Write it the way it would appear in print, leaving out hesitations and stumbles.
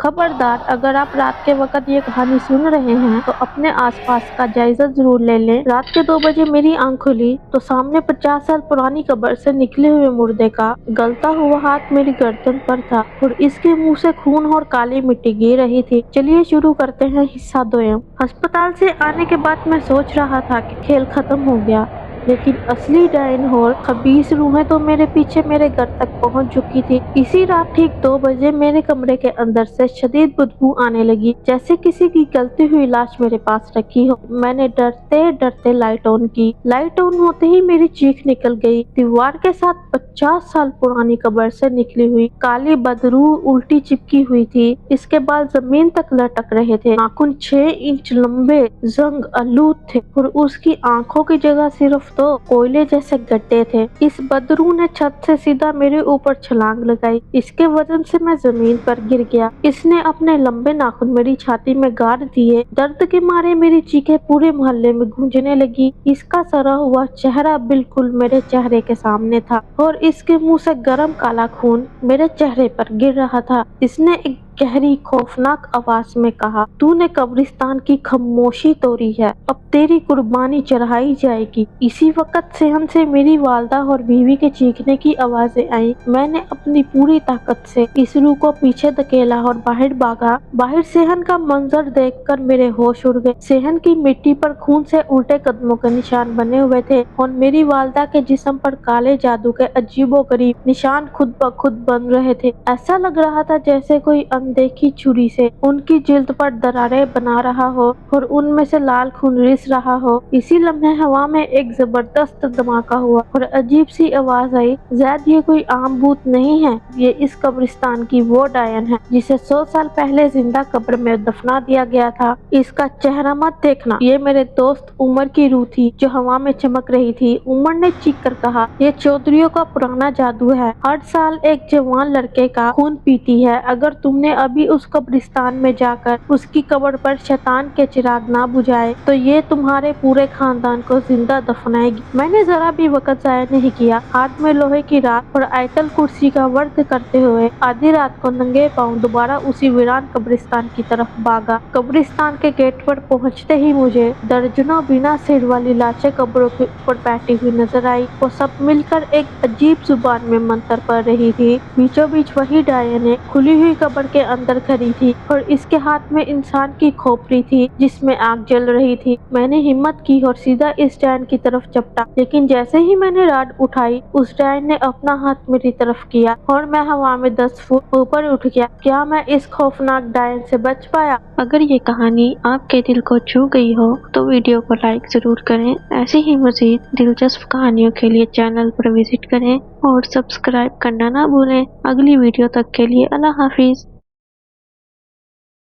खबरदार, अगर आप रात के वक्त ये कहानी सुन रहे हैं तो अपने आसपास का जायजा जरूर ले लें। रात के 2 बजे मेरी आंख खुली तो सामने 50 साल पुरानी कब्र से निकले हुए मुर्दे का गलता हुआ हाथ मेरी गर्दन पर था और इसके मुंह से खून और काली मिट्टी गिर रही थी। चलिए शुरू करते हैं हिस्सा 2। अस्पताल से आने के बाद मैं सोच रहा था कि खेल खत्म हो गया, लेकिन असली डायन और खबीस रूहें तो मेरे पीछे मेरे घर तक पहुंच चुकी थी। इसी रात ठीक 2 बजे मेरे कमरे के अंदर से शदीद बदबू आने लगी, जैसे किसी की गलती हुई लाश मेरे पास रखी हो। मैंने डरते डरते लाइट ऑन की। लाइट ऑन होते ही मेरी चीख निकल गई। दीवार के साथ 50 साल पुरानी कब्र से निकली हुई काली बदरू उल्टी चिपकी हुई थी। इसके बाल जमीन तक लटक रहे थे, नाखून 6 इंच लंबे जंग आलूद थे और उसकी आंखों की जगह सिर्फ तो कोयले जैसे गड्ढे थे। इस बदरू ने छत से सीधा मेरे ऊपर छलांग लगाई। इसके वजन से मैं जमीन पर गिर गया। इसने अपने लंबे नाखून मेरी छाती में गाड़ दिए। दर्द के मारे मेरी चीखें पूरे मोहल्ले में गूंजने लगी। इसका सड़ा हुआ चेहरा बिल्कुल मेरे चेहरे के सामने था और इसके मुंह से गर्म काला खून मेरे चेहरे पर गिर रहा था। इसने एक गहरी खौफनाक आवाज में कहा, तूने कब्रिस्तान की खामोशी तोड़ी है, अब तेरी कुर्बानी चढ़ाई जाएगी। इसी वक्त सेहन से मेरी वालदा और बीवी के चीखने की आवाजें आई। मैंने अपनी पूरी ताकत से इस रूह को पीछे धकेला और बाहर भागा। बाहर सेहन का मंजर देखकर मेरे होश उड़ गए। सेहन की मिट्टी पर खून से उल्टे कदमों के निशान बने हुए थे और मेरी वालदा के जिस्म पर काले जादू के अजीबोगरीब निशान खुद ब खुद बन रहे थे। ऐसा लग रहा था जैसे कोई देखी छुरी से उनकी जिल्द पर दरारें बना रहा हो और उनमें से लाल खून रिस रहा हो। इसी लम्हे हवा में एक जबरदस्त धमाका हुआ और अजीब सी आवाज आई, ज़ैद ये कोई आम भूत नहीं है, ये इस कब्रिस्तान की वो डायन है जिसे 100 साल पहले जिंदा कब्र में दफना दिया गया था। इसका चेहरा मत देखना, ये मेरे दोस्त उमर की रूह थी जो हवा में चमक रही थी। उमर ने चीख कर कहा, ये चौधरियों का पुराना जादू है, हर साल एक जवान लड़के का खून पीती है। अगर तुमने अभी उस कब्रिस्तान में जाकर उसकी कब्र पर शैतान के चिराग ना बुझाए तो ये तुम्हारे पूरे खानदान को जिंदा दफनाएगी। मैंने जरा भी वक्त जाया नहीं किया। हाथ में लोहे की राख और आयतल कुर्सी का वर्द करते हुए आधी रात को नंगे पांव दोबारा उसी वीरान कब्रिस्तान की तरफ भागा। कब्रिस्तान के गेट पर पहुंचते ही मुझे दर्जनों बिना सिर वाली लाशें कब्रों के ऊपर बैठी हुई नजर आई। वो सब मिलकर एक अजीब जुबान में मंत्र पढ़ रही थी। बीचों बीच वही डायन खुली हुई कब्र के अंदर खड़ी थी और इसके हाथ में इंसान की खोपड़ी थी जिसमें आग जल रही थी। मैंने हिम्मत की और सीधा इस डायन की तरफ चपटा, लेकिन जैसे ही मैंने राड उठाई उस डायन ने अपना हाथ मेरी तरफ किया और मैं हवा में 10 फुट ऊपर उठ गया। क्या मैं इस खौफनाक डायन से बच पाया? अगर ये कहानी आपके दिल को छू गई हो तो वीडियो को लाइक जरूर करें। ऐसी ही मजीद दिलचस्प कहानियों के लिए चैनल पर विजिट करें और सब्सक्राइब करना ना भूलें। अगली वीडियो तक के लिए अल्लाह हाफिज।